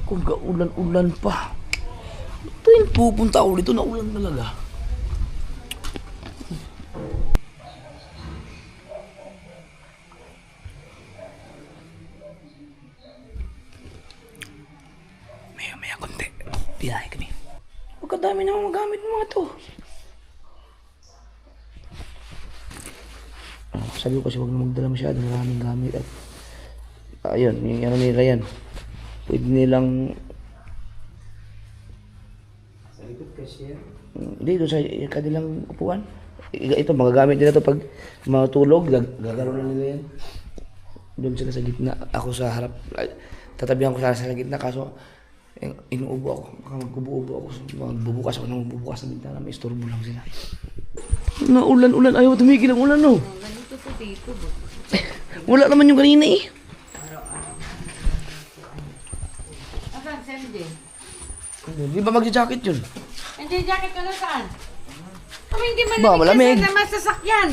Kung ulan-ulan pa. Tuwing pupunta ako dito, naulan talaga. Maya konti. Biyahe kami. Pagkadami na akong magamit mga to. Sabi ko kasi huwag na magdala masyado, maraming gamit at ayun, yung ano nila yan. Pwede nilang sa likod kasi yan. dito sa kanilang upuan. Ito, magagamit nila to pag matulog, gagalaw na nila yan. Doon sila sa gitna, ako sa harap. Tatabihan ko sana sa gitna, kaso inuubo ako. Baka magbubuo ako. Magbubukas ako ng magbubukas ng bintana, may istorbo lang sila. Naulan-ulan, ayaw tumigil ang ulan, no? Ganito po dito. Wala naman yung kanina eh. Asan, MJ? Di ba magja-jacket yun? MJ, jacket ko na saan? Kami hindi Ba, malamig malamig. kasi naman sasakyan.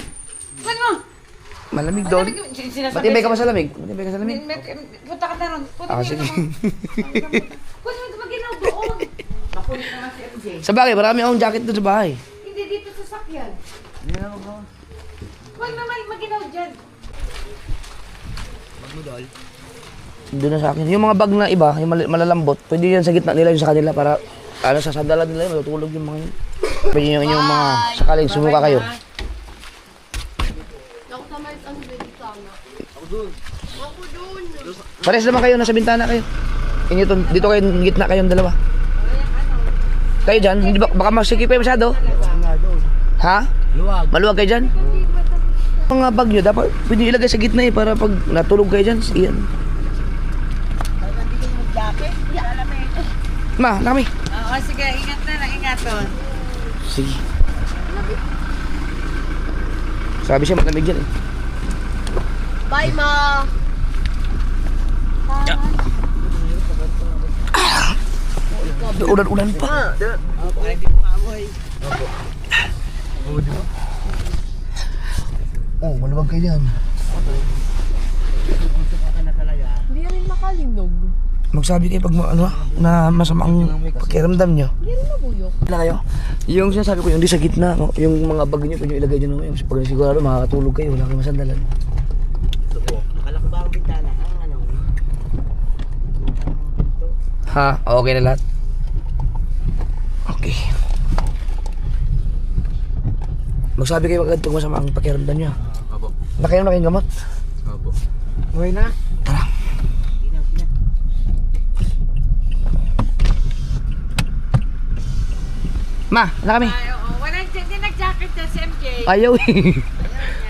Kuwan mo. Malamig doon. Matibay ka ba sa lamig? Matibay ka sa lamig? Punta ka na ron. Sige. Kuwan mo, maginaw doon. Makulit naman si MJ. Sa bagay, marami akong jacket doon sa bahay. Hindi dito sasakyan. Kuwan mo, maginaw dyan. Doon na sa akin. Yung mga bag na iba, yung malalambot, pwede yan sa gitna nila, yung sa kanila para sa sandalan nila, matutulog yung mga yun. Pwede yung inyong mga sakaling sumuka kayo. Pares naman kayo, nasa bintana kayo. Dito kayo, gitna kayong dalawa. Kayo dyan, hindi baka masikip kayo masyado. Ha? Luwag. Maluwag kayo dyan? Mga bag nyo, dapat pwede ilagay sa gitna eh, para pag natulog kayo dyan, iyan. Ma, nakami. Oo, sige, ingat na lang, ingat doon. Sige. Sabi siya malamig dyan eh. Bye, Ma! Ulan-ulan pa. Parang di mo maamoy. Oh, maluwag kayo dyan. Hindi rin makalinog. Magsabi kayo pag na masama ang pakiramdam nyo. Hindi rin nabuyok. Wala kayo? Yung sinasabi ko, yung di sa gitna, no? Yung mga bag nyo, pwede nyo ilagay dyan. No? Pag sigurado, makakatulog kayo, wala kayong masandalan. Akala ko ba ang bintana? Ang ano? Ha? Okay na lahat? Okay. Magsabi kayo agad kung masama ang pakiramdam nyo. Opo. Nakainom na kayong gamot? Opo. Okay na? Tara. Ma, na kami. Ay, oo. Walang hindi nag-jacket na si MJ. Ayaw eh.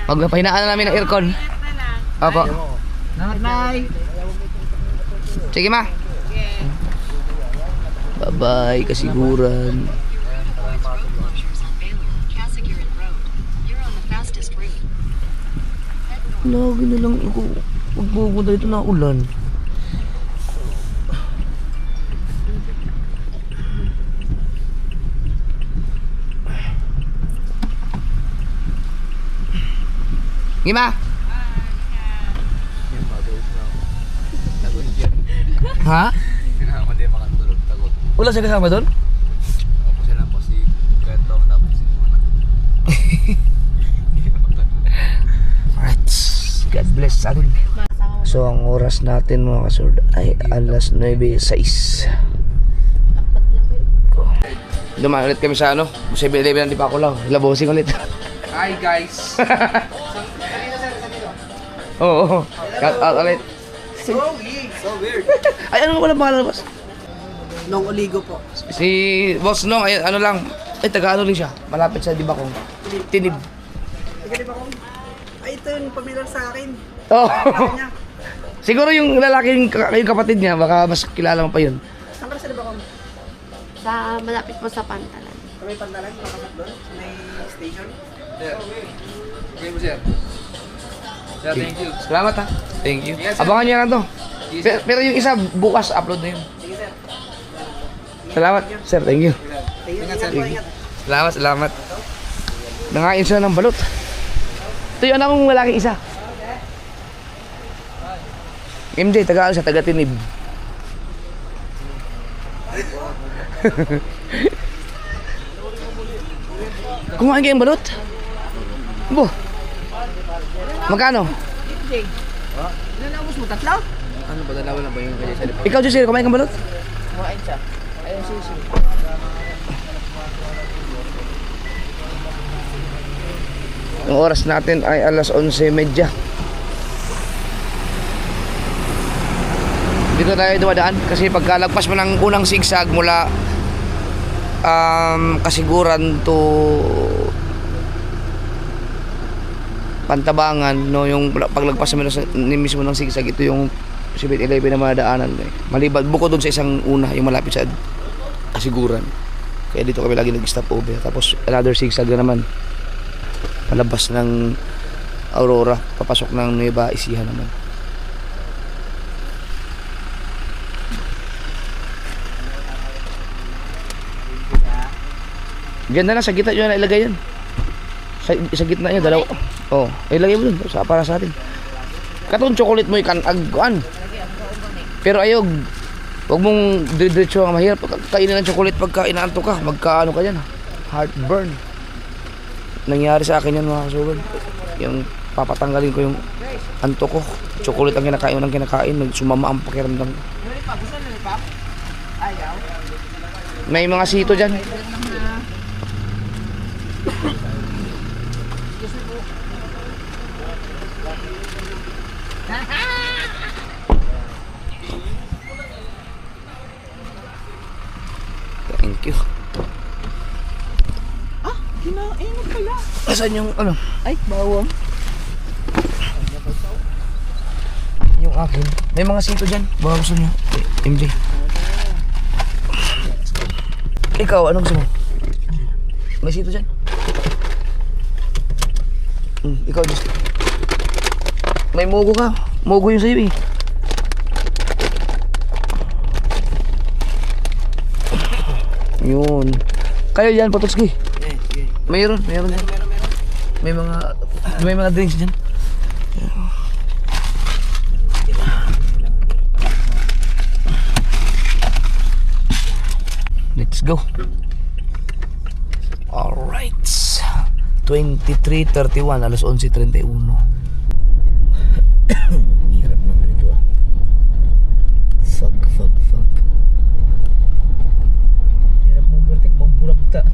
Magpahinaan na namin ng aircon. Ingat na lang. Opo. Nay! Sige ma. Sige. Bye-bye, kasiguran. Lagi na lang ako magpupunta dito na ulan. Gima? Ha? Hindi makatulog. Tagot. Wala siya kasama doon? Opo sila po si Kwento. Tapos si Mona. Alright. God bless sa atin. So ang oras natin mga kasord ay alas 9:06. Dumaan ulit kami sa ano, 7-Eleven, hindi pa ako lang. Labosing ulit. Hi guys! Oo. Cut out ulit. So weird. Ay, ano nga pala pangalan boss? Nong Oligo po. Si Boss Nong, ay ano lang. Ay, taga ano rin siya. Malapit sa Dibakong. Tinib. Nagkali ba ko? Ay, ito yung pamilyar sa akin. Oh. Niya. Siguro yung lalaki yung kapatid niya, baka mas kilala mo pa yun. Saan ka sa ba ko? Sa malapit po sa pantalan. Sa may pandalan, makakat doon? May station? Sir. Okay po, sir. Sir, thank you. Salamat ha. Thank you. Yes, sir. Abangan niyo na to. Yes, sir. Pero yung isa, bukas upload na yun. Sige sir. Salamat. Sir, thank you. Ingat sir. Ingat. Salamat. Nangain sila ng balot. Ito yung anak kong lalaki isa. MJ, taga Tinib. Kumain kayong balot? Bo. Magkano? Nanabos mo tatlo? Ano ba, dalawa lang ba yung kaya sa Ikaw, Jose, kumain kang balot? Kumain siya. Ayun sisi. Ang oras natin ay alas 11:30. Dito tayo dumadaan kasi pagkalagpas mo ng unang sigsag mula Kasiguran to Pantabangan, no, yung paglagpas mo mismo ng sigsag, ito yung 7-Eleven na madaanan eh. Maliban bukod doon sa isang una yung malapit sa Kasiguran. Kaya dito kami lagi nag-stop over. Tapos another sigsag na naman palabas ng Aurora, papasok ng Nueva Ecija naman. Ganda na, sa gitna nyo na ilagay yan. Sa gitna nyo, dalawa. Oh, ilagay mo dun para sa atin. Katong chocolate mo ikan agkuan. Pero ayog, wag mong diretso ang mahirap kainin ng chocolate pagka inaanto ka, magkaano ka yan, heartburn. Nangyari sa akin yan mga kasugod. Yung papatanggalin ko yung anto ko, chocolate ang kinakain ng kinakain, sumama ang pakiramdam. May mga sito dyan. Thank you. Kinain mo pala. Asan yung ano? Ay, bawang. Yung akin. May mga sito dyan. Baka gusto nyo. MJ. Ikaw, anong gusto mo? May sito dyan. Ikaw, just. May mugo ka. Mugo yung sa'yo eh. Yun. Kayo yan, Potocki. Mayroon. May mga drinks dyan. Let's go. Alright. 23:31, alas 11:31. Hirap ng ganito ah. Fag. Hirap mong bertik, bang bulagta.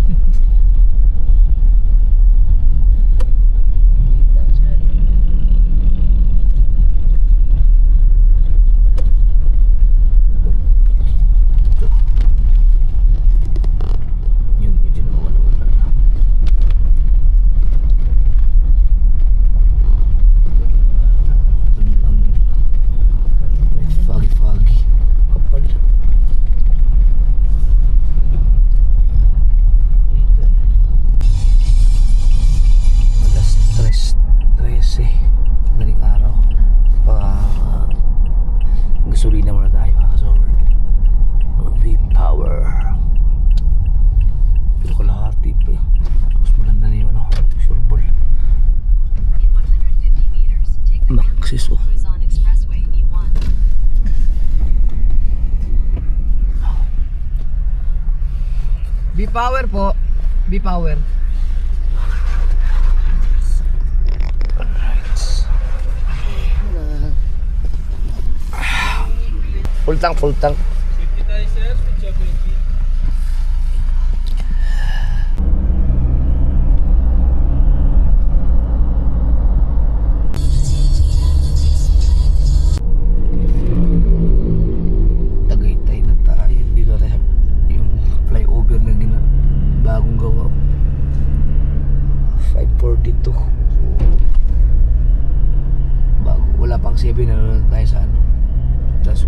Gasolina muna tayo mga kasover. V-Power. Pero kalahati pa yun. Mas maganda na yung ano, sureball. Maxis oh. B-Power po. B-Power. Full tank. Tagaytay na tayo. Dito tayo yung flyover na bagong gawa. 5:42. So, wala pang 7 na tayo sa ano. That's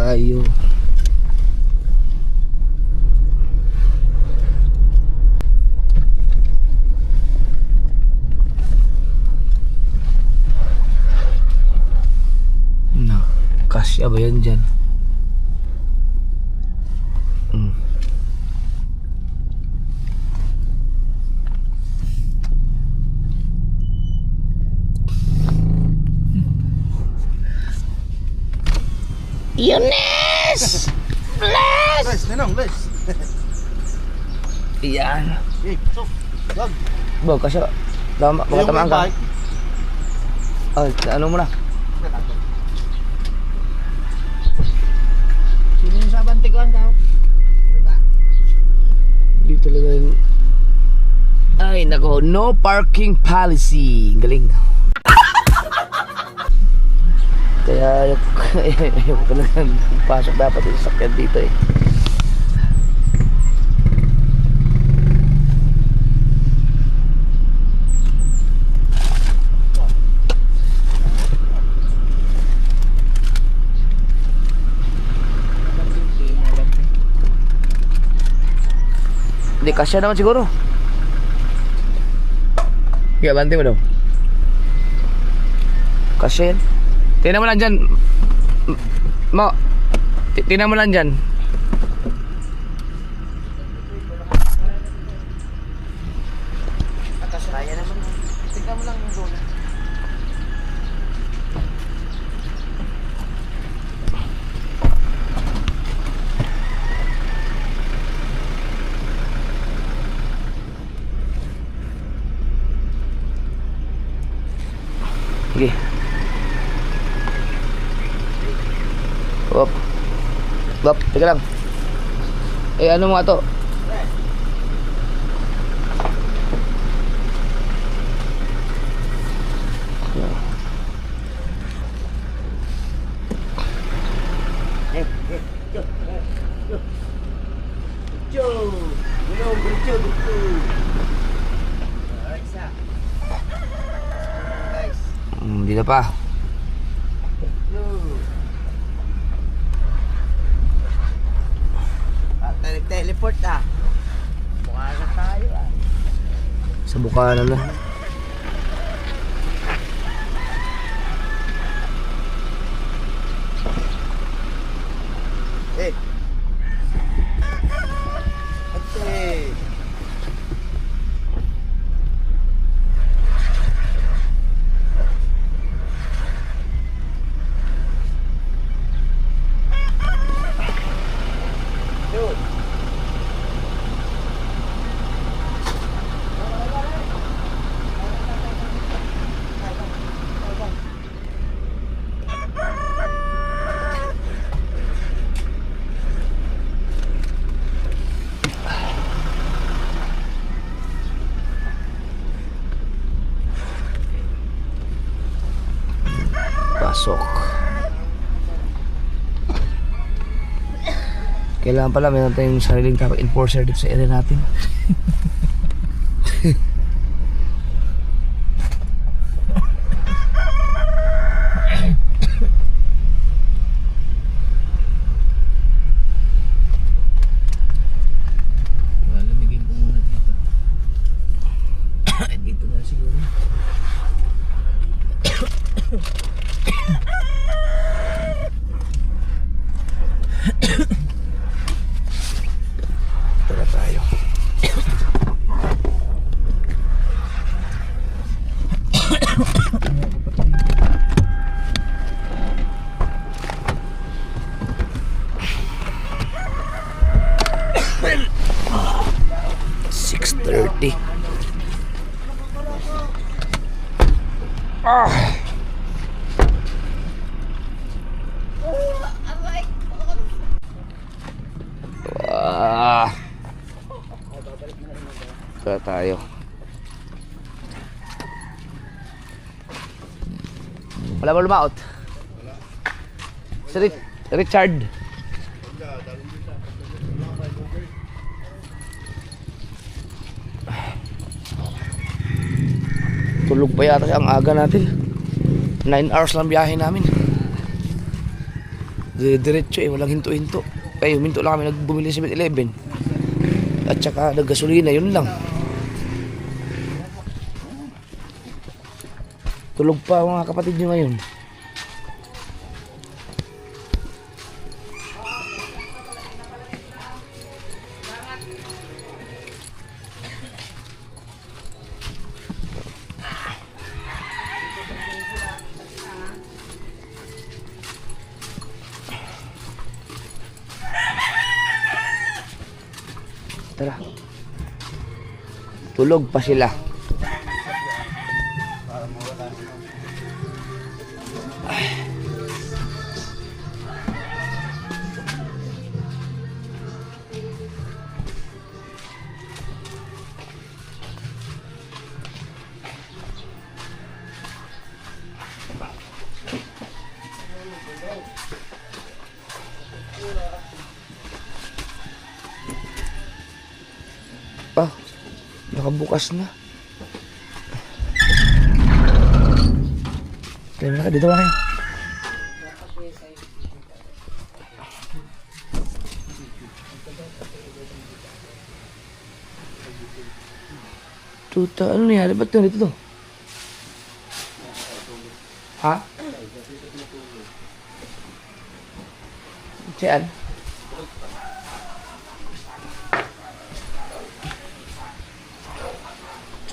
tayo. Na, kasya ba yan dyan? Yunes! Bless! Les, ninong, les. Iyan. Eh, so, lag. Bo, kasya. Tama, baka tamaan ka. Oh, ano mo na? Sino yung sa bantikuan ka? Dito talaga yung... Ay, nako. No parking policy. Galing. Kaya ayoko talaga pasok dapat yung sasakyan dito eh. Hindi, kasya naman siguro. Kaya banti mo daw. Kasya yan. Tingnan mo lang dyan. Tingnan mo lang dyan. Kaya naman. Tignan mo lang yung zona. Sige. Hop. Hop, teka lang. Eh, ano mga to? Hindi na pa. Teleport ah. Mukha na tayo ah. Sa Bukana na. Eh. Ate. Pasok. Kailangan pala meron tayong sariling traffic enforcer dito sa area natin. Lamigin ko muna dito. Dito na siguro. Tara tayo. $6:30. Tara tayo. Wala ba lumaot? Si Richard. Tulog pa yata ang aga natin. 9 hours lang biyahe namin. Diretso eh, walang hinto-hinto. Kaya huminto lang kami, nagbumili sa 7-Eleven. At saka naggasolina, yun lang. Tulog pa mga kapatid nyo ngayon. Tara. Tulog pa sila. Ah, nakabukas na. Kaya na ka, dito ba kayo? Tuta, ano nangyari? Ba't yun dito to? Ha? Saan?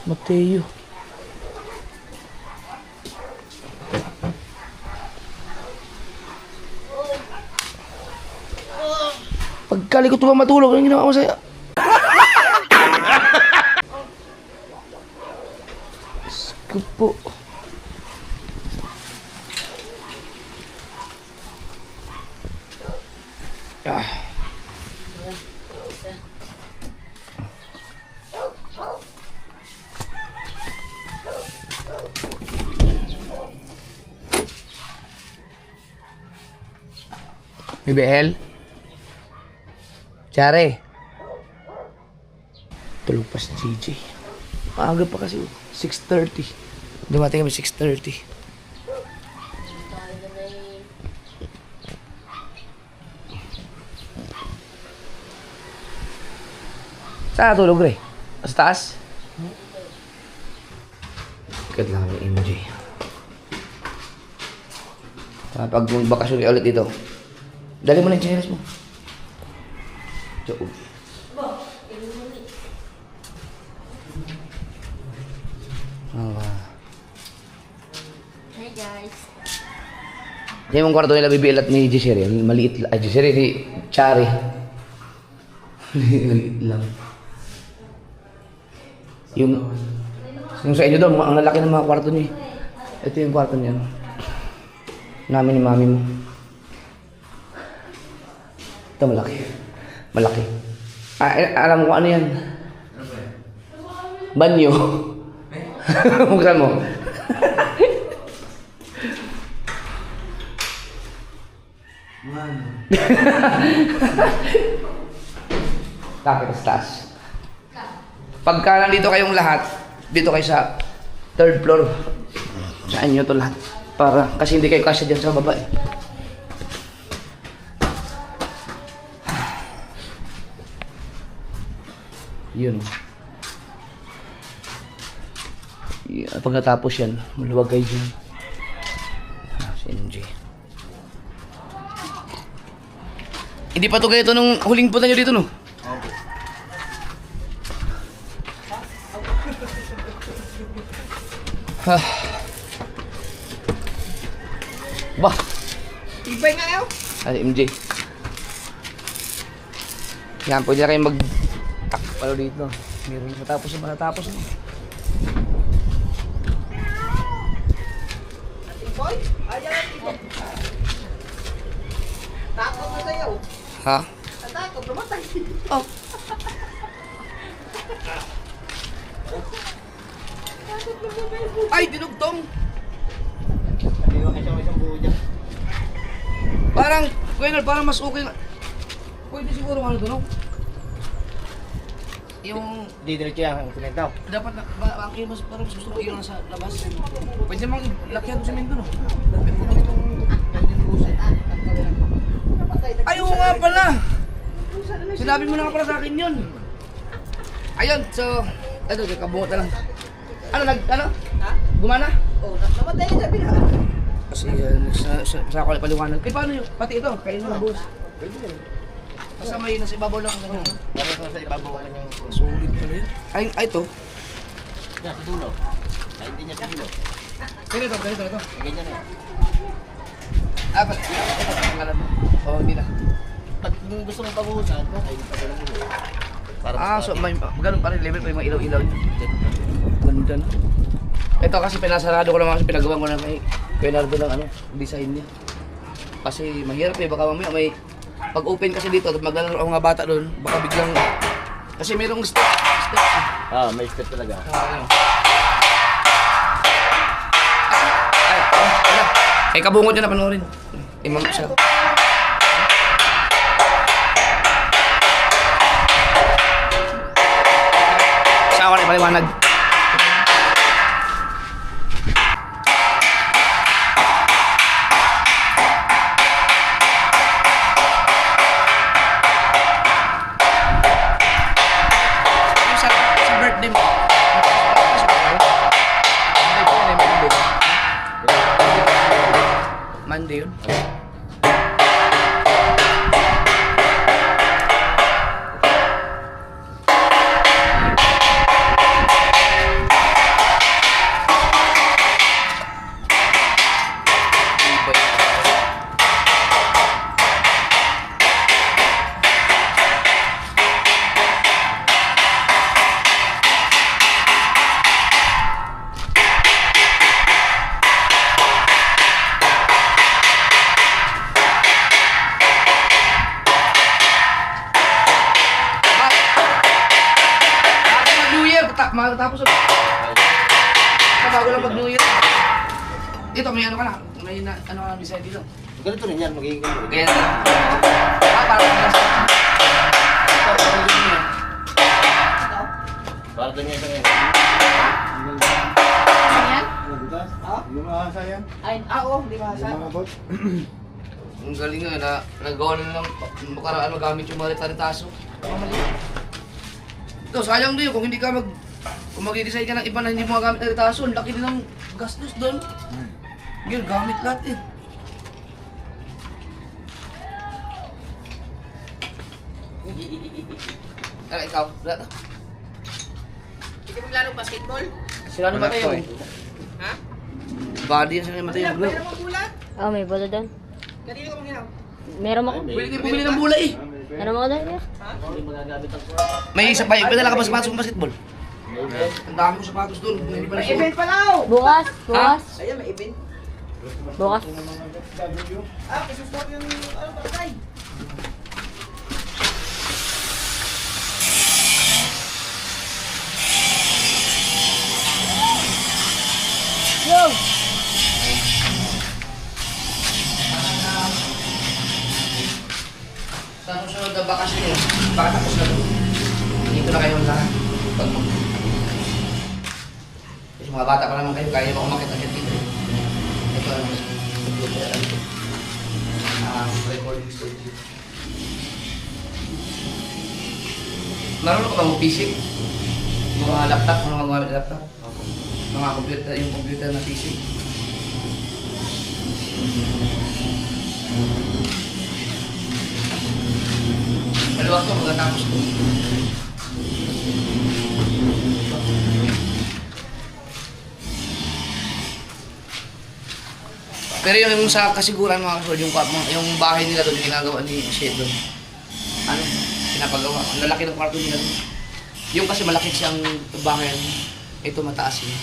Mateo. Pagkalikot ko ba matulog, anong ginawa ko sa'yo? Sko po. Ah. BBL? Chare? Tulog pa si JJ. Maaga pa kasi. 6:30. Dumating kami 6:30. Saan tulog, Re? Sa taas? Kat lang yung MJ. Pag magbakasyon kayo ulit dito, dali mo na yung chinelas mo. Diyo. Hi guys. Yan yung kwarto nila BBL at ni Gisere. Maliit lang. Ay, Gisere ni Chari. Maliit lang. Yung sa inyo daw, ang lalaki ng mga kwarto niyo. Ito yung kwarto niya. Namin ni mami mo. Ito malaki. Malaki. Alam mo kung ano yan? Banyo. Buksan mo. Kapit sa taas. Pagka nandito kayong lahat, dito kayo sa 3rd floor. Sa inyo to lahat. Para, kasi hindi kayo kasya dyan sa baba eh. Yun. Yeah, pag natapos yan, maluwag kayo dyan. Si MJ. Hindi pa to kayo to nung huling punta nyo dito, no? Bah! Ibay nga yaw. Ay, MJ. Yan, pwede na kayong mag-takpalo dito. Meron matapos na matatapos na. Boy, ayaw ang ibay. Takot na sa'yo. Ha? Takot, lumatay. Oh. Ay, dinugtong! Parang, Kuya, parang mas okay na. Pwede siguro ano to, no? Yung... Didiretso yan ang semento. Dapat na, ang mas parang mas gusto ko iyon sa labas. Pwede namang lakyan ko semento, no? Ay, oo nga pala. Sinabi mo na nga pala sa akin yun. Ayun, so, ito, kabungot na lang. Ano? Ha? Gumana? Oh, namatay na sabi na. Kasi sa ako paliwanag. Eh, paano yun? Pati ito, kayo na boss. Basta may nasa ibabaw lang sa kanya. Para sa ibabaw ka niyang... Solid pala yun. Ay, ito. Yan, sa dulo. Ay, hindi niya sa dulo. Ganito. Ganyan na. Ba't? Ito, pangalan mo. Oo, hindi na. Pag gusto mong pabuhusan, ay pagkalang mo. So may ganun pa rin level pa yung mga ilaw-ilaw niya. Ganda na. Ito kasi pinasarado ko lang kasi pinagawa ko na kay Leonardo ng design niya. Kasi mahirap baka mamaya may pag-open kasi dito at maglalaro ang mga bata doon, baka biglang kasi mayroong step. May step talaga. Ay, kabungot niya na panoorin. Imam siya. Sa akin ipaliwanag. Sa birthday mo. Monday yun. Matatapos ako. Bago lang mag-New Year. Dito, may ano ka na. May ano ka na design dito. Ganito rin yan, magiging ganito. Kaya na. Parang nasa. Para lang yan sa ngayon. Ano yan? Ay, oo, di ba sa? Ang galing nga na nagawa na lang makaraan magamit yung mga retaritaso. Ito, sayang din kung hindi ka kung mag-design ka ng iba na hindi mo magamit ng retaritaso, ang laki din ng gastos doon. Ngayon, gamit lahat eh. Ikaw, lahat ah. Hindi mo laro basketball? Sila ano ba kayo? Ha? Body yan sila matay yung Pwede mo bulat? Oh, may bola doon. Kanino ka mangyaw? Meron ako. Pwede kayo bumili ng bola eh. Meron ako doon. Hindi magagamit ang May isa pa, pinala ka ba sapatos ng basketball? Ang dami kong sapatos doon, hindi pa May nasuot. event pa lang! Bukas. Ayan, may event. Bukas. Kasusuot yung patay. Yo! Sa susunod na bakasyon yun, baka tapos na doon. Dito na kayo lahat. Pag kasi mga bata pa naman kayo, kaya mo kumakit agad dito. Ito ano, computer, recording studio. Marunong ka ba mag-PC? Mga laptop, mga gamit na laptop? Mga computer, yung computer na PC. Maluwag ko, magkatapos ko. Pero yung sa kasiguran mga kasunod, yung bahay nila doon, ginagawa ni Shed doon. Ano? Pinapagawa. Ang lalaki ng kwarto nila doon. Yung kasi malaki siyang bahay. Ito mataas yun.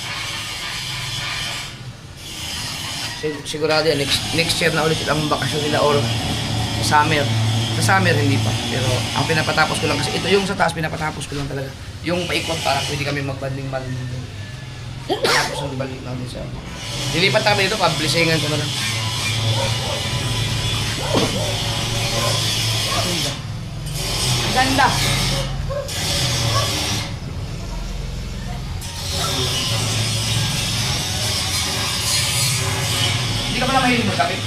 Sigurado yan, next year na ulit ang bakasyon nila or summer. Sa summer hindi pa. Pero ang pinapatapos ko lang kasi ito yung sa taas pinapatapos ko lang talaga. Yung paikot para pwede kami magbanding-banding doon. Tapos ang balik natin sa... Dilipat kami dito, kablisingan ko na lang. Ganda! Hindi ka pala mahilig magkapit?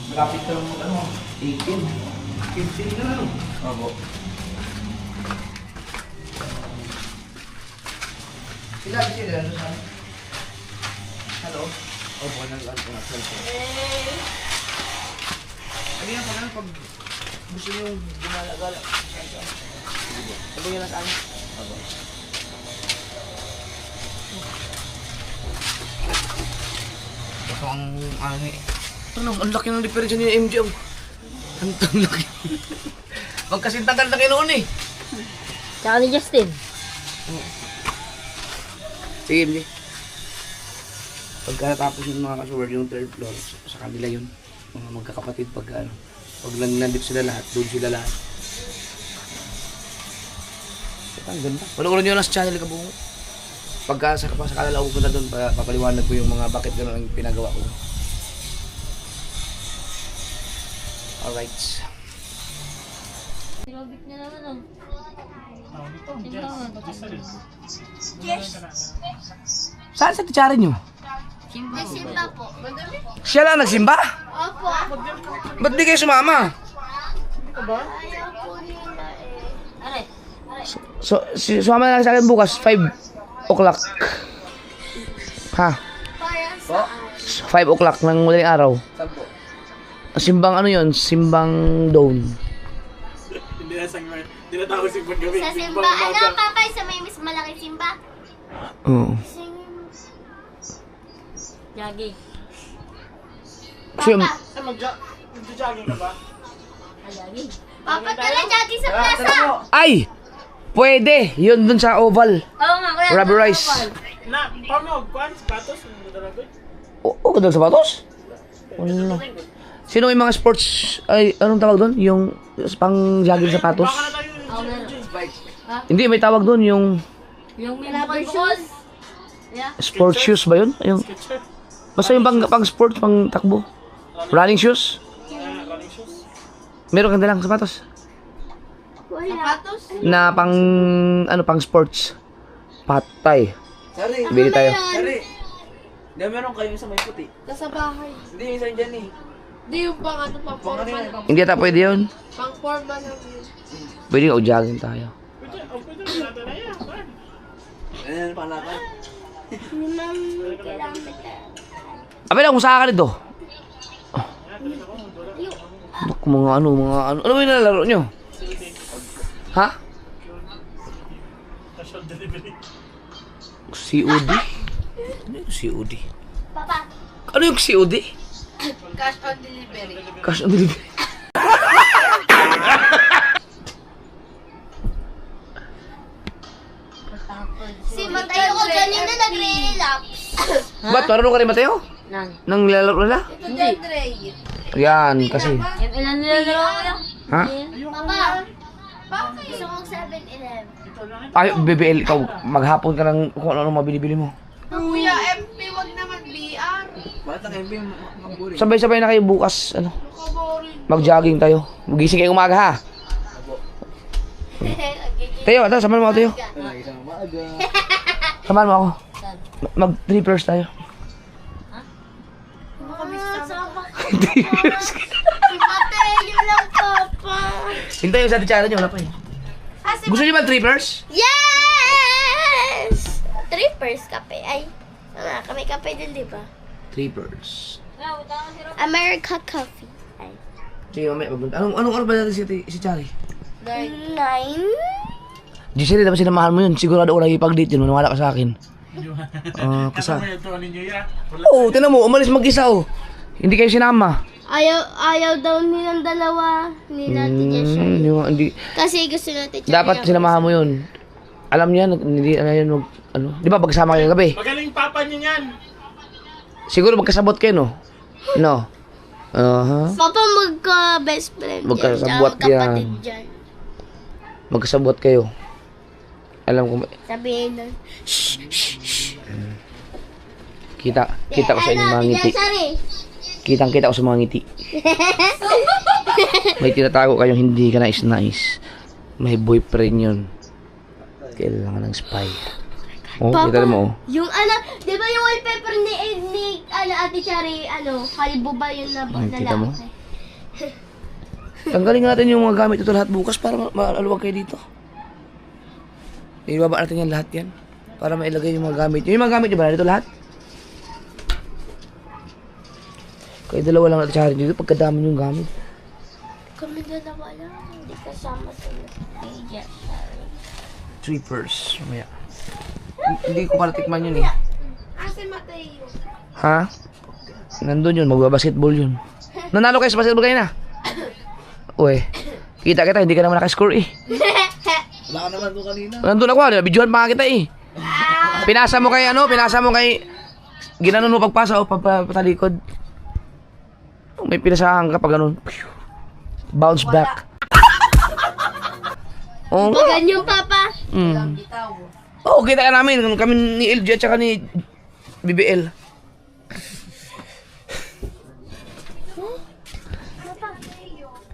Malapit ka ng ano, 18. 15 na ano? Opo. Sila ano sa amin? Hello? Opo, nag-ano ko na. Sabi nga pag pag gusto niyo yung gumala-gala. Sabi nga na sa amin. Opo. Ito ang ano eh. Ano, ang laki ng diferensya ni MJ. Ang laki. Magkasintagal na kayo noon eh. Tsaka ni Justin. Sige, MJ. Pagka natapos yung mga kasuward yung third floor, sa kanila yun. Mga magkakapatid pag ano. Pag nandito sila lahat, doon sila lahat. Ang ganda. Panoorin nyo lang sa channel ka buo. Pagka sa kalala ko punta doon, papaliwanag ko yung mga bakit gano'n ang pinagawa ko. Alright. Sinobit niya naman Saan sa titsara nyo? Simba po. Siya lang nagsimba? Opo. Ba't di kayo sumama? Ayaw po nila eh. Aray. So, sumama na lang sa akin bukas, 5 o'clock. Ha? Para sa 5 o'clock ng madaling araw. Simbang ano yon? Simbang dawn. Hindi na sangman. Hindi na tawag simbang gabi. Sa Simba. Ano, Papa? Sa may mas malaki Simba? Oo. Jogging. Kasi, Mag-jogging ka ba? Jogging. Papa, tala jogging sa plaza. ay! Pwede! Yun dun sa oval. Oo nga, kuya. Rubberized. Na, paano? Kuan? Sapatos? Ang dalagoy? Oo, ganda sa batos. Wala. Sino yung mga sports, ay, anong tawag doon? Yung pang jogging sapatos? Baka na tayo yung Oo nga. Hindi, may tawag doon yung Yung rubber shoes. Yeah. sports shoes ba yun? Yung, Sketcher. basta yung pang sports, pang takbo. Running shoes? Running shoes. Meron ka dalang sapatos? Sapatos? Na pang, ano, pang sports. Patay. Sorry. Bili tayo. Sorry. Hindi, meron kayo sa may puti. Nasa bahay. Hindi, yung isa dyan eh. Di yung pang ano, pang formal. Hindi ata pwede yun. Pang formal lang yun. Pwede nga jogging tayo. Pwede, natin na yan. Kuan. Ayan, palakan. Abay lang, kung saan ka nito? Bak, mga ano. Ano ba yung nalalaro nyo? Ha? Cash on delivery. COD? Ano yung COD? Papa, Ano yung COD? cash on delivery. Cash on delivery. Si Mateo ko ganyan na nag-relapse. Ba't? Marunong ka rin Mateo? Nang. Nang nilalaro nila? Ito dyan, Dre. Yan, kasi. Yung ilan nilalaro ko yan? Ha? Papa, bakit gusto mong 7-Eleven? Ay, BBL, ikaw, maghapon ka ng kung ano mabili-bili mo. Kuya, MP, wag na mag-VR. Bakit ang MP mag-boring? Sabay-sabay na kayo bukas, ano, Nakaboring. mag-jogging tayo. Magising kayo umaga, ha? Tayo, ata, samahan mo ako, Tayo. Isang maaga. Samahan mo ako. Mag-trippers tayo. Si Mateo lang, Papa. Hintay yung sa titsara nyo, wala pa eh. Gusto nyo mag-trippers? Yes! Trippers kape. Ay, kami kape din, di ba? Trippers. America coffee. Ay. Sige, mamaya, magbunta. Anong ba natin si Chari? 9? Giselle, dapat sinamahan mo yun. Sigurado ko nakipag-date yun. Maniwala ka sa akin. Kasama yung tuwa ninyo ya. Oo, tinan mo, umalis mag-isa oh. Hindi kayo sinama. Ayaw daw nilang dalawa ni Ate Jessie. Hindi. Kasi gusto natin Dapat sinamahan mo yun. Alam niya, hindi ano yun, ano. Di ba magkasama kayo gabi? Magaling papa niyo yan. Siguro magkasabot kayo, no? No? Papa magka-best friend yan. Magkasabwat Tsaka yan. magkapatid dyan. Magkasabot kayo. Alam ko, Sabihin nun. kita ko sa inyong mga ngiti. Kitang-kita ko sa mga ngiti. May tinatago kayong hindi ka nais-nais. May boyfriend yun. Kailangan ng spy. Oh, kita mo oh. Yung di ba yung wallpaper ni Ate Cherry, halibo ba yun na Kita mo? Tanggalin natin yung mga gamit ito lahat bukas para maaluwag kayo dito. Ibaba natin yan lahat yan. Para mailagay yung mga gamit. Yung mga gamit nyo ba dito lahat? Kayo dalawa lang natin sa dito pagkadami yung gamit. Kami dalawa lang, hindi kasama sa media. Sweepers. Mamaya. Hindi ko para tikman yun eh. Asan Mateo? Ha? Nandun yun, magbabasketball yun. Nanalo kayo sa basketball kayo na? Uy, kita hindi ka naman nakascore eh. Wala ka naman doon kanina. Nandun ako, nabidyohan pa kita eh. Pinasa mo kay ginanon mo pagpasa o patalikod. May pinasahan ka pag ganun. Bounce back. Oo nga. Ganyan, Papa. Oo, kita ka namin. Kami ni LG at saka ni BBL.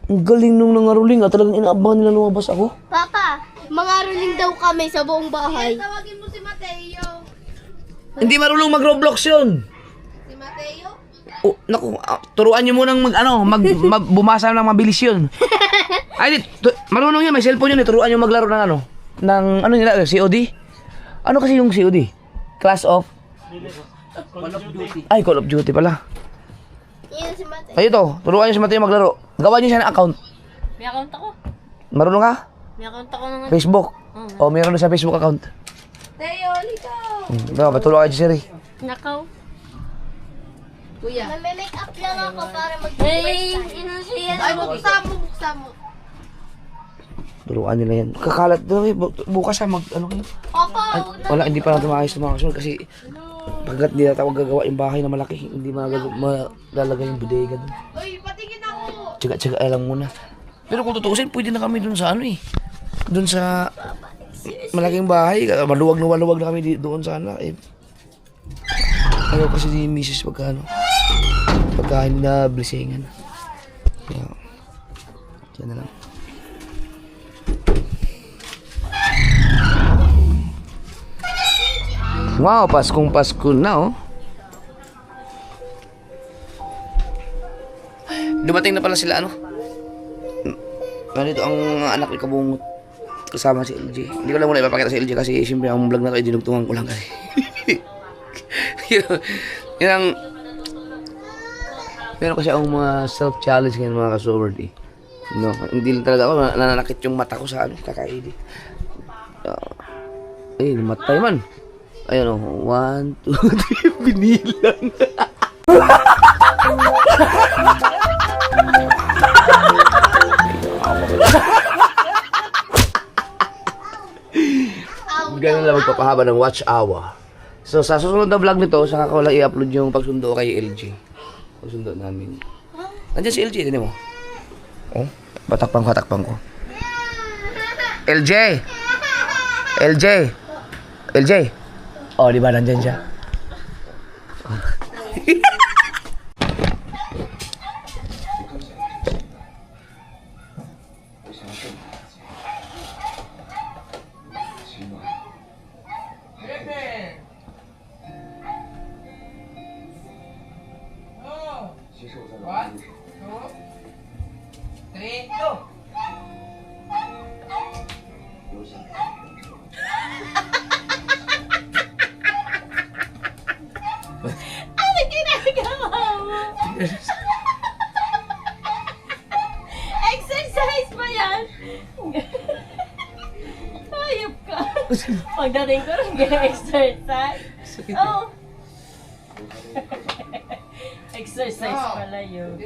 Ang galing nung nangaruling talagang inaabangan nila lumabas ako. Papa, mga ruling daw kami sa buong bahay. Tawagin mo si Mateo. Hindi marunong mag-Roblox yun. Si Mateo? Oh, naku, turuan niyo munang bumasa ng mabilis yun. Ay, marunong yun, may cellphone yun, turuan niyo maglaro ng ng nila, COD? Ano kasi yung COD? Class of? Call of Duty. Ay, Call of Duty pala. Yan si Mateo. Ay, ito, turuan niyo si Mateo maglaro. Gawa niyo siya ng account. May account ako. Marunong ka? May account ako ng... Facebook? O, meron na siya Facebook account. Teo, halika. Diba, patulong kayo si Siri. Nakaw. Kuya. Name-make up lang ako para Hey, mag-first ino siya. Ay, buksan mo. Turuan nila yan. Kakalat daw eh. Bukas ha, kayo. Papa, Ay, wala, hindi pa natin maayos na mga kasunod kasi pagkat hindi natin gagawa yung bahay na malaki, hindi malalagay yung bodega doon. Uy, patingin ako. Tsaga-tsaga lang muna. Pero kung tutuusin, pwede na kami doon sa doon sa malaking bahay. Maluwag na kami doon sana. Ayaw kasi ni Mrs. pagka hindi na blisingan. Kaya, yan na lang. Wow, Paskong Pasko na oh. Dumating na pala sila Ganito ang anak ni Kabungot kasama si LG. Hindi ko lang muna ipapakita si LG kasi siyempre ang vlog na ito ay dinugtungan ko lang kasi. Yun ang meron kasi akong mga self-challenge ngayon mga ka-sobered eh. No, hindi lang talaga ako nananakit yung mata ko sa kakaili. Ay, namatay man. Ayun o, 1, 2, 3, binilang. Ganun lang magpapahaba ng watch hour. So sa susunod na vlog nito, saka ko lang i-upload yung pagsundo kay LG. Pagsundo namin. Nandiyan si LG, tinan mo. Oh, batakpang ko. LJ! LJ! LJ! Oh, di ba nandiyan siya? Exercise pa yan. Hayop ka. Pagdating ko rin exercise. Oh. Exercise pala yun.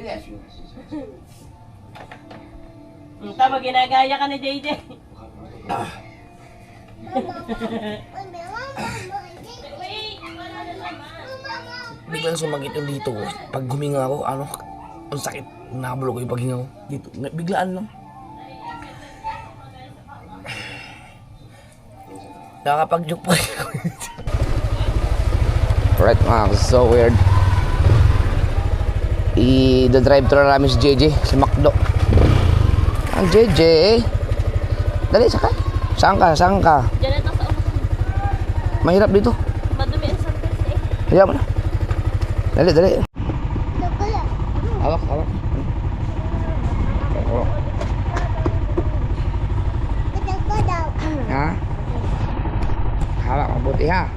Tama, ginagaya ka ni JJ. Biglang sumagit yung dito ko. Pag huminga ako, ang sakit. Nabulo ko yung paghinga ko. Dito, biglaan lang. Nakakapag-joke pa rin ako. Alright mga so weird. I-drive thru na namin si JJ, si Macdo. Ang JJ. Dali, sakay. Saan ka? Diyan na to. Mahirap dito. Madumi ang surface eh. Hayaan mo na. Dali, dali. Chocolate. Hawak, hawak. Oo. Chocolate. Ha? Hawak, mabuti ha.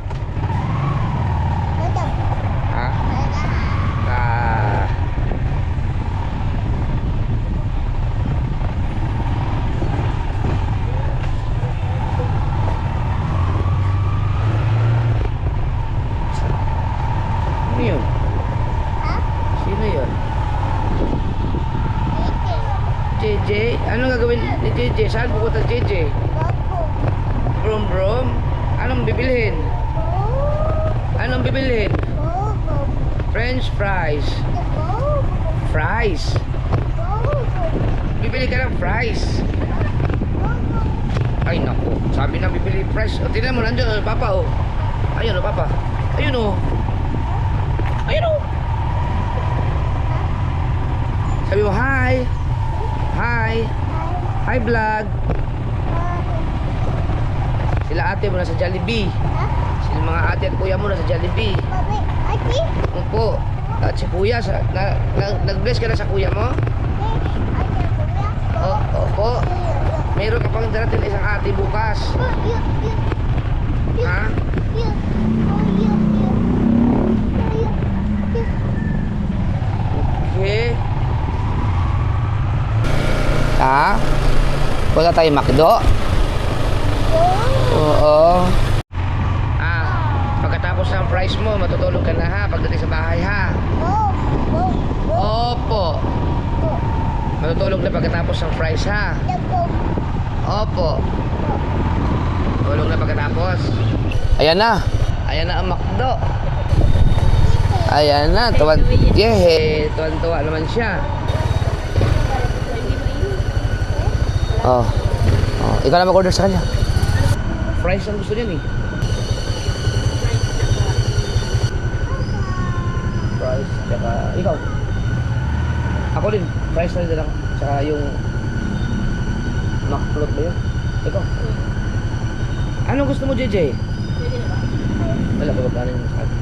Ha? Ah. Ano yun? Sino yun? JJ? Anong gagawin ni JJ? Saan pupunta JJ? Brom brom? Anong bibilhin? Anong bibilhin? French fries. Fries. Bibili ka ng fries. Ay naku, sabi na bibili fries. O tingnan mo, nandiyan, papa oh. Ayun oh, papa. Ayun oh. Ayun oh. Sabi mo, hi. Hi. Hi vlog. Sila ate mo na sa Jollibee. Sila mga ate at kuya mo na sa Jollibee. Opo. At si kuya, nag-bless ka na sa kuya mo? Oh, opo. Meron ka pang darating na isang ate bukas. Ha? Okay. Ha? Wala tayo McDo? Oo. Pagkatapos ng price mo, matutulog ka na ha, pagdating sa bahay ha. Opo. Matutulog na pagkatapos ng price ha. Opo. Tulog na pagkatapos. Ayan na. Ayan na ang McDo. Ayan na. Tuwan-tuwa naman siya. Oh. Oh, ikaw na mag-order sa kanya. Fries ang gusto niya eh. Fries, tsaka ikaw. Ako din, fries na din ako. Tsaka yung McFloat ba yun? Ikaw. Anong gusto mo, JJ? Wala ko ba yung sabi?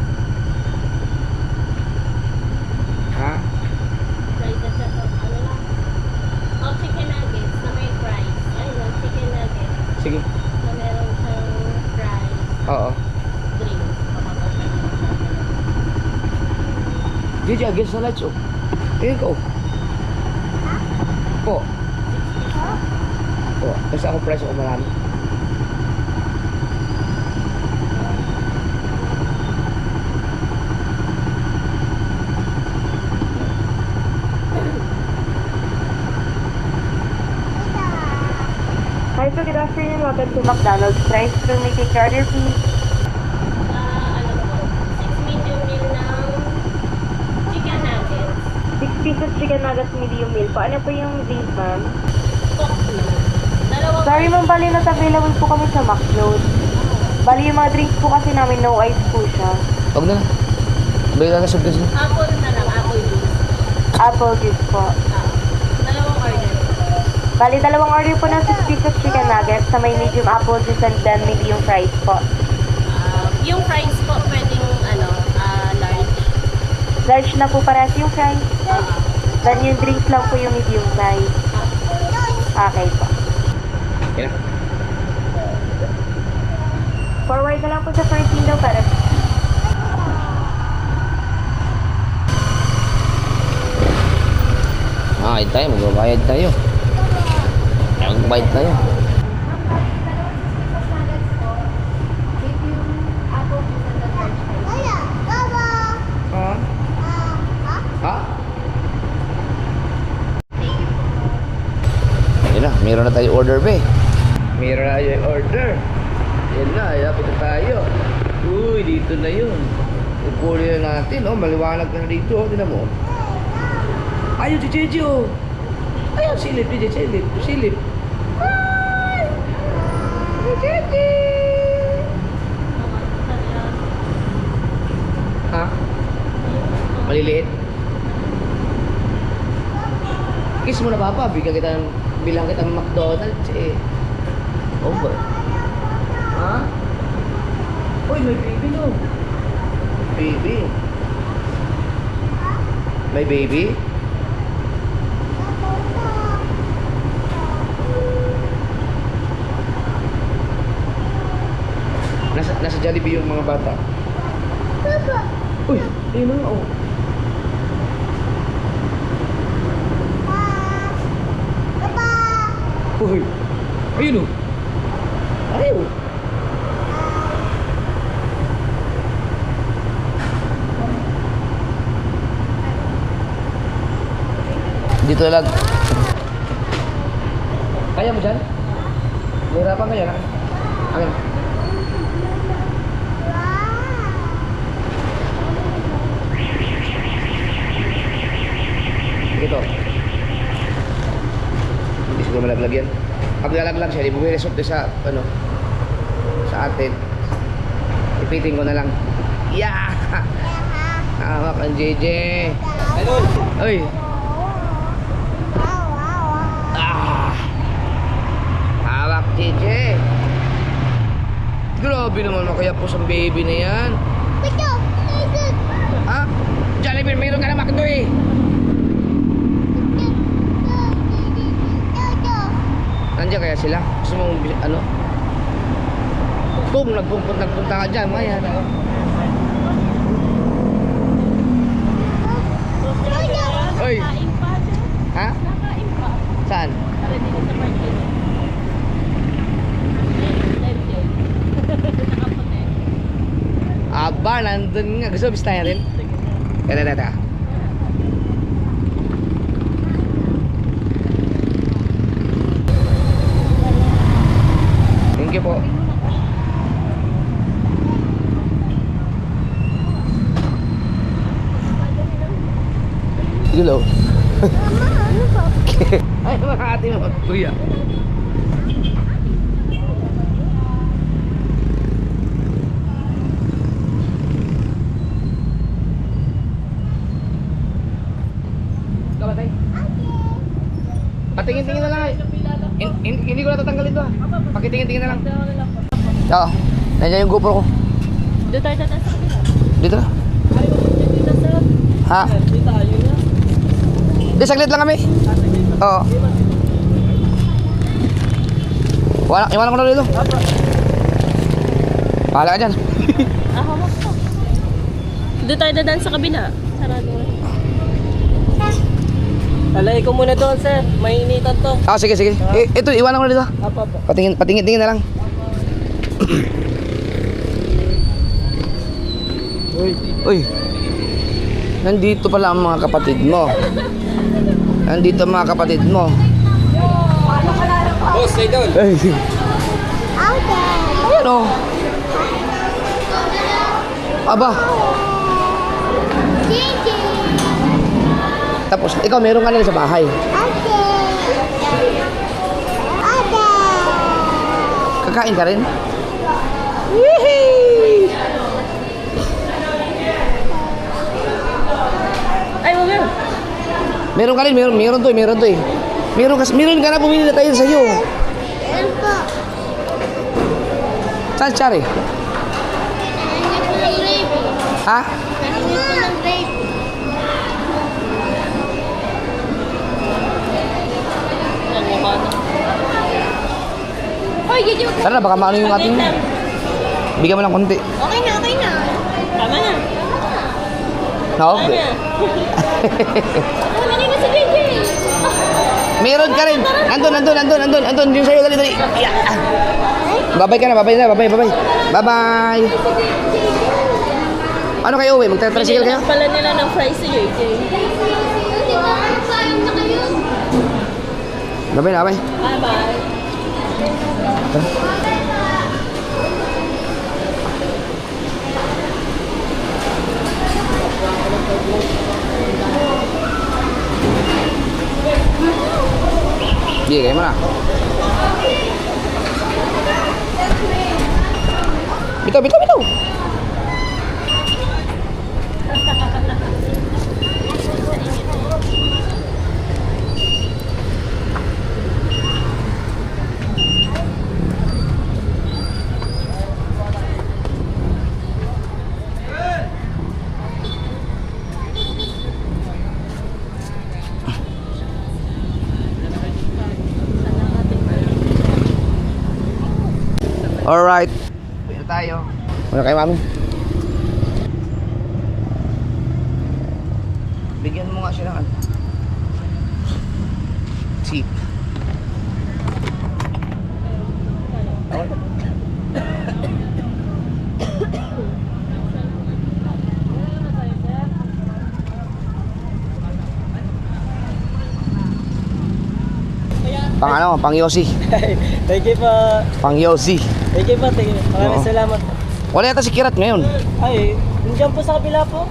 Ha? Fries na siya. Ano lang? Oh, chicken nuggets na may fries. Ayun, chicken nuggets Sige. na meron siyang fries, Oo. drinks. JJ, against the lights, oh. Ikaw. Po. Po. Kasi ako price ako marami. Hi, so good afternoon. Welcome to McDonald's. Drive-thru, may take your order, please. Ano po? 6 medium meal ng chicken nuggets. 6 pieces chicken nuggets medium meal po. Ano po yung drinks, ma'am? Coke na. Dalawang Sorry, ma'am. Bali, not available po kami sa McDonald's. Bali, yung mga drinks po kasi namin, no ice po siya. Huwag na. Balik na sa kasi. apple na lang, apple juice. Apple juice po. Dalawang order. Bali, dalawang order po ng 6 pieces chicken nuggets sa may medium apple juice and then medium fries po. Yung fries po, pwedeng large. Large na po parehas yung fries. Then yung drinks lang po yung medium size. Okay po. Okay na. Forward na lang po sa first window para Makakain tayo, magbabayad tayo. Magbabayad tayo. Ha? Ha? Ayun na, meron na tayo order be. Meron na tayo order. Yan na, yapit na tayo. Uy, dito na yun. Upuli na natin, oh. Maliwanag na dito, oh. Tinan mo. Ayun, si Jeje, oh. Ayun, silip, Jeje, silip. Silip. Ay! Si Jeje! Ha? Maliliit? Kiss mo na papa, bilang kita ng McDonald's eh. Over. Ha? Uy, may baby no. Baby. May baby? Nasa Jollibee yung mga bata. Uy, ayun na oh. Uy, ayun oh. Ayun. Dito lang. Kaya mo dyan? Mahirapan ka yan, ha? Akin. Ito. Hindi siguro malaglag yan. Pag nalaglag siya, di bumiresot sa, ano, sa atin. Ipitin ko na lang. Yeah! Hawak ang JJ. Idol! Uy! Ah! Hawak JJ. Grabe naman makayapos ang baby na yan. Ha? Jollibee, mayroon ka na makito eh. Nandiyan kaya sila? Gusto mong, ano? Kung nagpunta ka dyan, maya. Oy! Kain pa, sir. Ha? Nakain pa. Saan? Para dito sa market. Live day. Nakaputi. Aba, nandun nga. Gusto mo bistahin rin? Teka. Thank you po. Hello. Ay, mga ate mo. Kuya. Kabatay? Patingin-tingin na lang ay. Hindi ko na tatanggalin to ha. Pakitingin-tingin na lang. Oo. Nandiyan yung GoPro ko. Dito tayo sa kabila. Dito na. Dito sa... Ha? Dito tayo na. Di, saglit lang kami. Oo. Iwanan ko na dito. Pahala ka dyan. Ako mo po. Dito tayo dadaan sa kabila. Sarado. Alay ko muna doon, sir. Mainitan to. Ah, sige. Ito, iwanan ko na dito. Apa. Patingin-tingin na lang. Uy. Nandito pala ang mga kapatid mo. Nandito ang mga kapatid mo. Boss, Idol! Ay. Ayan o. Aba. Tapos, ikaw meron ka na rin sa bahay. Kakain ka rin? Yehey! Ay, wag yun. Meron ka rin, meron to eh. Meron ka na, bumili na tayo sa'yo. Saan siya rin? Ha? Hoy, gigil. Tara na, baka maano yung ating... Bigyan mo ng konti. Okay na. Tama na. No? Tama na. Tama na si JJ. Meron ka rin. Andun. Yung sa'yo, dali. Yeah. Babay ka na, babay. Bye-bye. Ano kayo uwi? Magta-tricycle kayo? Pala nila ng fries si JJ. Babay. Bye-bye. Iya, kayak mana? Bitaw. Alright. Pwede tayo. Muna kayo, mami. Bigyan mo nga siya ng ano. Seat. Pang ano, pang Yossi. Thank you po. Pang Yossi. Thank you po. Maraming Oo. salamat. Wala yata si Kirat ngayon. Ay, nandiyan po sa kabila po.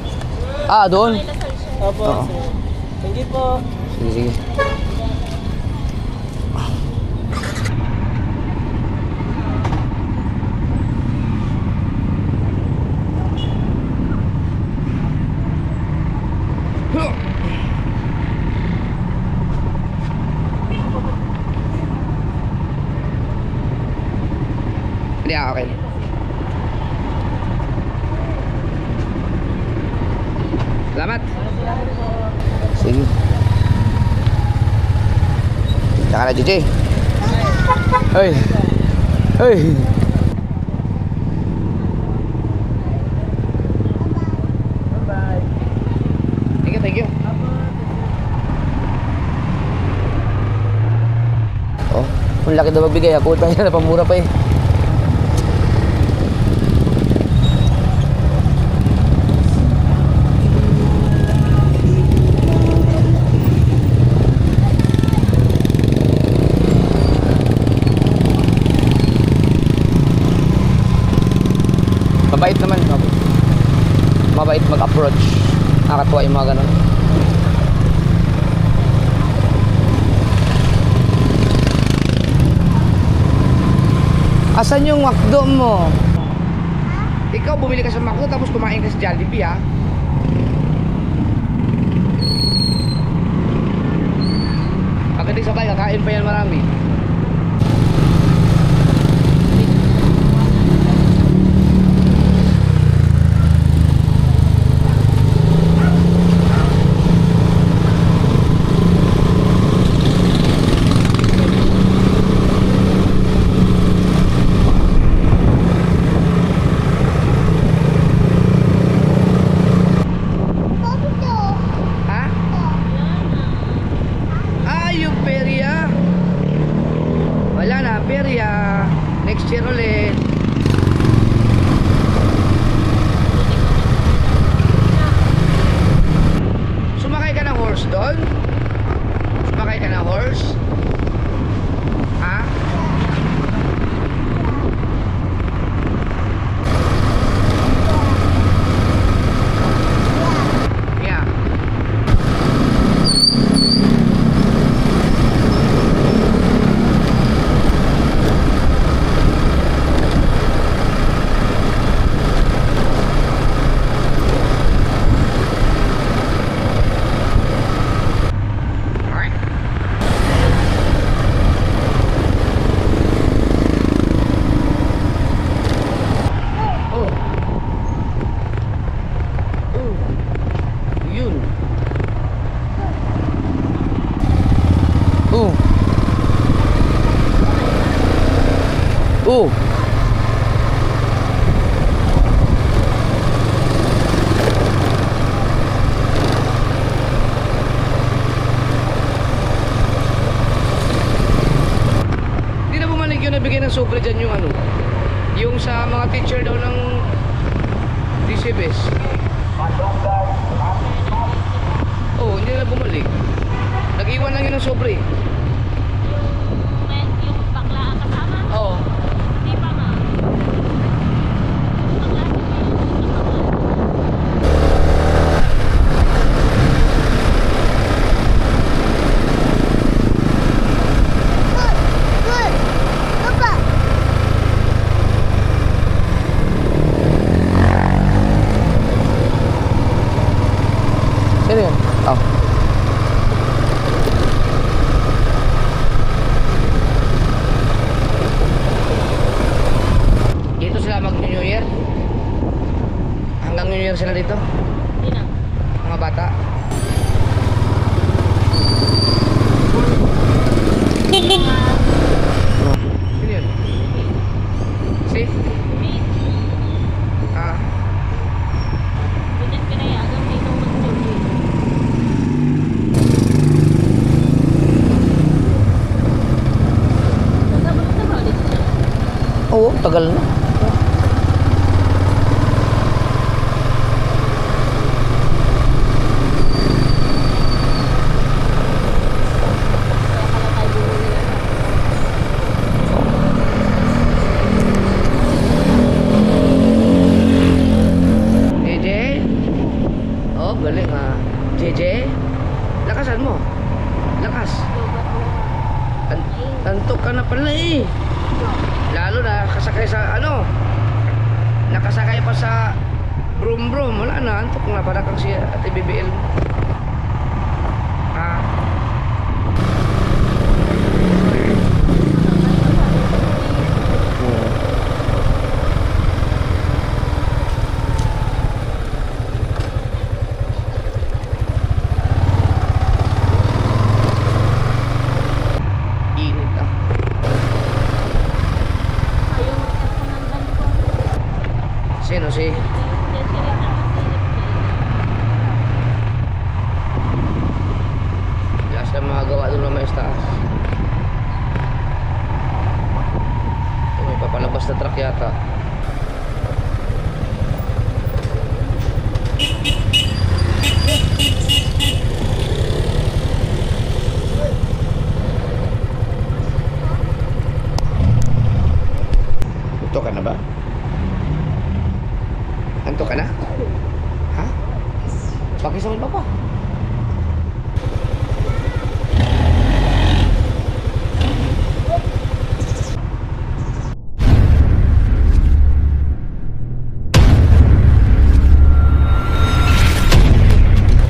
Ah, doon. Opo. Oo. Thank you po. Sige, sige. Hindi, okay. Salamat. Sige. Saka na, JJ. Hey. Hey. Bye-bye. Thank you, thank you. Oh, kung laki daw magbigay ako, tayo na pamura pa eh. Mabait naman. Mabait mag-approach. Nakakatuwa yung mga ganun. Asan yung McDo mo? Ikaw bumili ka sa McDo tapos kumain ka sa Jollibee, ha? Pagdating sa bahay, kakain pa yan marami. Ha? Ah, yung perya. Wala na, perya. Next year ulit. Sumakay ka ng horse doon? Sumakay ka ng horse? Ha? Yeah. Alright. Oh. Oh. Yun. Oh. Oh. Hindi na bumalik yun, nabigay ng sobre dyan yung ano, yung sa mga teacher daw ng DCBS. Oh, hindi na bumalik. Nag-iwan lang yun ng sobre. Yung bakla ang kasama? Oo. Hindi pa nga. Sino yun? Oh. Dito sila mag-New Year? Hanggang New Year sila dito? Hindi na. Mga bata? Sino yun? Si Beach. Ah, Bigat ka na yan. Hanggang may itong mag-tubig. Kasama dito siya. oo, tagal na. Kaya pala tayo bumili na. JJ? Oh, galing ah. JJ? Lakasan mo. Lakas. Antok ka na pala eh. Lalo na kasakay sa ano. Nakasakay pa sa brum brum. Wala na, antok na. Para kang si Ate BBL. Ah. Init ah. Ayaw mag-aircon ng van ko. Sino si? Yan sila nakasilip niya. Wala siya magagawa doon na may taas. Ito, may papalabas na truck yata. Antok ka na ba? Antok ka na? Ha? Pakisamin pa pa.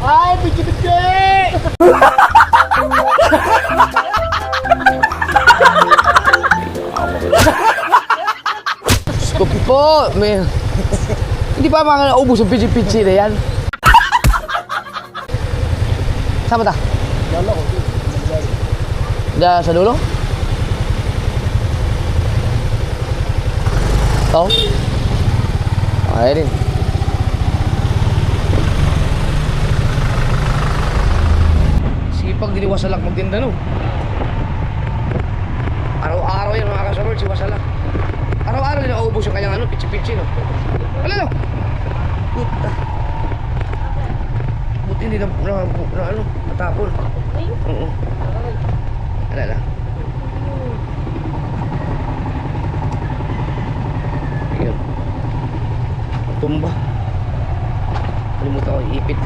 Ay, pichi-pichi! Stop po, man. Hindi pa mga naubos yung pichi-pichi na yan. Saan ba ta? Diyan sa dulo? Ito? Okay rin. Sipag din Wasalak magtinda no. Araw-araw yan mga kasabard si Wasalak. Araw-araw din naubos yung kanyang ano, pichi-pichi no. Wala no. Puta. Buti hindi na ano, natapon. Oo. Wala na. Ayun. Tumba. Kalimutan ko iipit.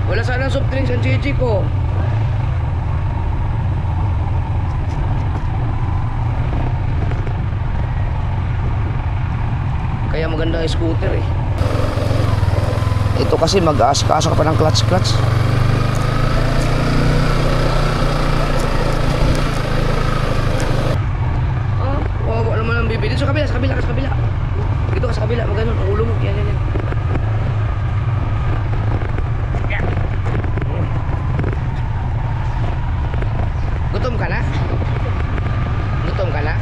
Wala sana soft drinks ang JJ ko. Kaya maganda ang scooter eh. Ito kasi mag-aasikaso ka pa ng clutch. Wawa naman ang bibili. Dito sa kabila. Dito ka sa kabila. Maganon ang ulo mo. Yan. Gutom ka na?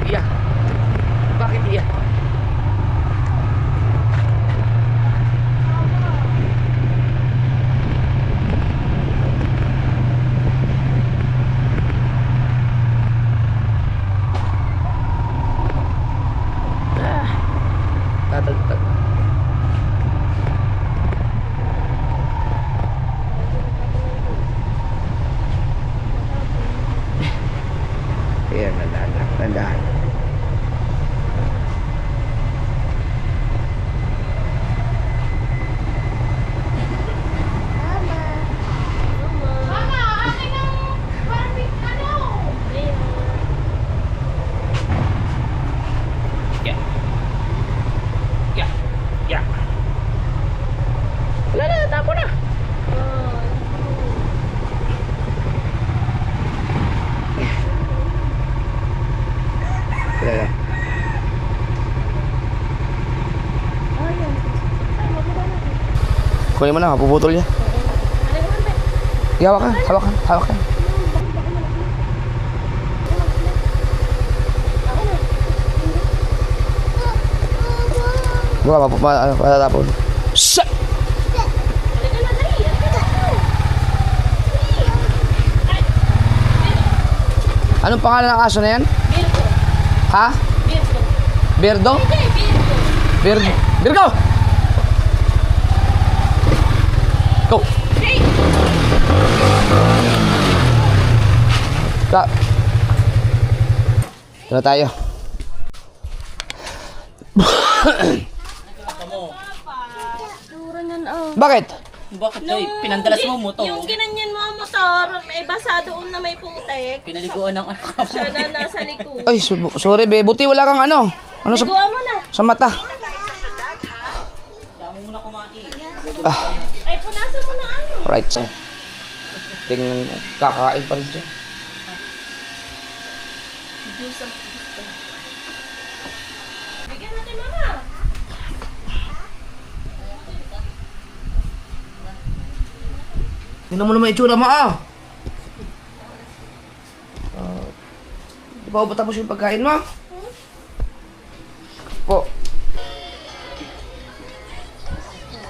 Iya. Bakit iya? Tatagtag. Ayan, nandahan. Yeah. Wala na, tapo na. Wala na. Kunin mo na, mapuputol niya. Hawakan. Buka, matatapon. Shit! Halika na, dali. Halika na. Anong pangalan ng aso na yan? Virgo. Ha? Virgo. Birdo? Hindi, Virgo. Virgo! Go! Hey! Ka. Tara tayo. Bakit? Bakit ay pinandalas mo mo to? Yung ginanyan mo ang motor, may basa doon na may putek. Pinaliguan ng anak ko. Siya na nasa likod. Ay, sorry be. Buti wala kang ano. Ano sa, Gawa mo na. sa mata? Ah, Ay, punasan mo na ano. right. So, tingnan kakain pa rin siya. Bigyan natin mama. Tingnan mo naman itsura mo, ah. Di ba tapos yung pagkain mo? Po.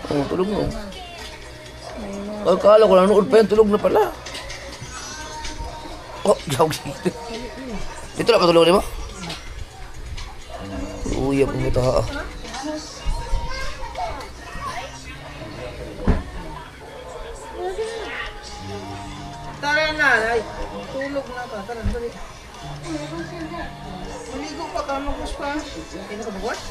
Oh, tulog mo. Akala ko nanood pa yan, tulog na pala. Oh, jawag dito. Dito na patulog mo? Uy, ako mo ito, ha. Tara na, ay. Tulog na ba? Tara, dali. Maligo pa ka, mag-wash pa. Kaya ka mag-wash?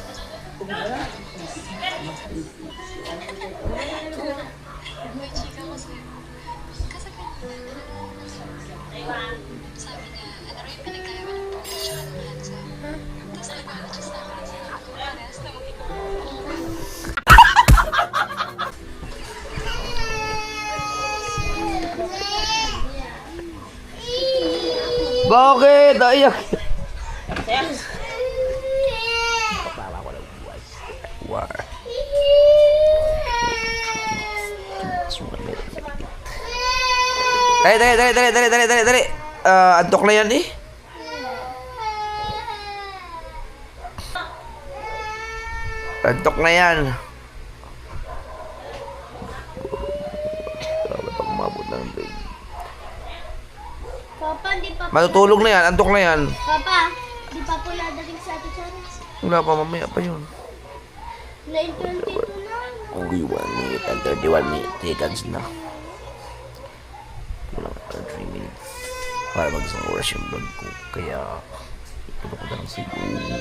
Bakit? Ayak. War. Dali. Antok na yan eh. Antok na yan. Grabe pag umabot ng bed. Papa, di pa Matutulog na yan, antok na yan. Papa, di pa po dadating sa Ate Chari. Wala pa, mamaya pa yun. 9:22 na. Only 1 minute and 31 seconds na. Wala ka 3 minutes. Para mag-isang oras yung vlog ko. Kaya, ito ko na lang siguro.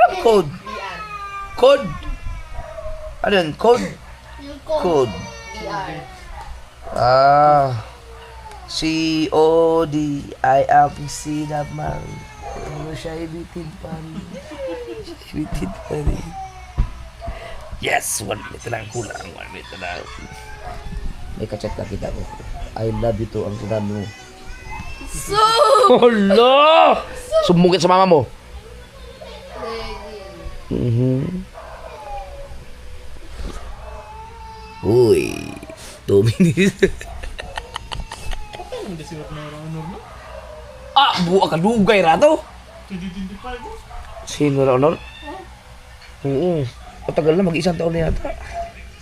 Anong code? Code? Ano yun? Code? Yung ko. Code. C-O-D I am sinaman. Ano siya ibitin pa rin. Ibitin pa rin. Yes! 1 minute lang. Kulang. 1 minute lang. May kachat ka kita ko. I love you to ang sinabi mo. So! Hala! Sumbungit sa mama mo. Uy. 2 minutes. Buka ka dugay rato. Sino na, Honor? Oo. Matagal na, mag-1 taon na yata.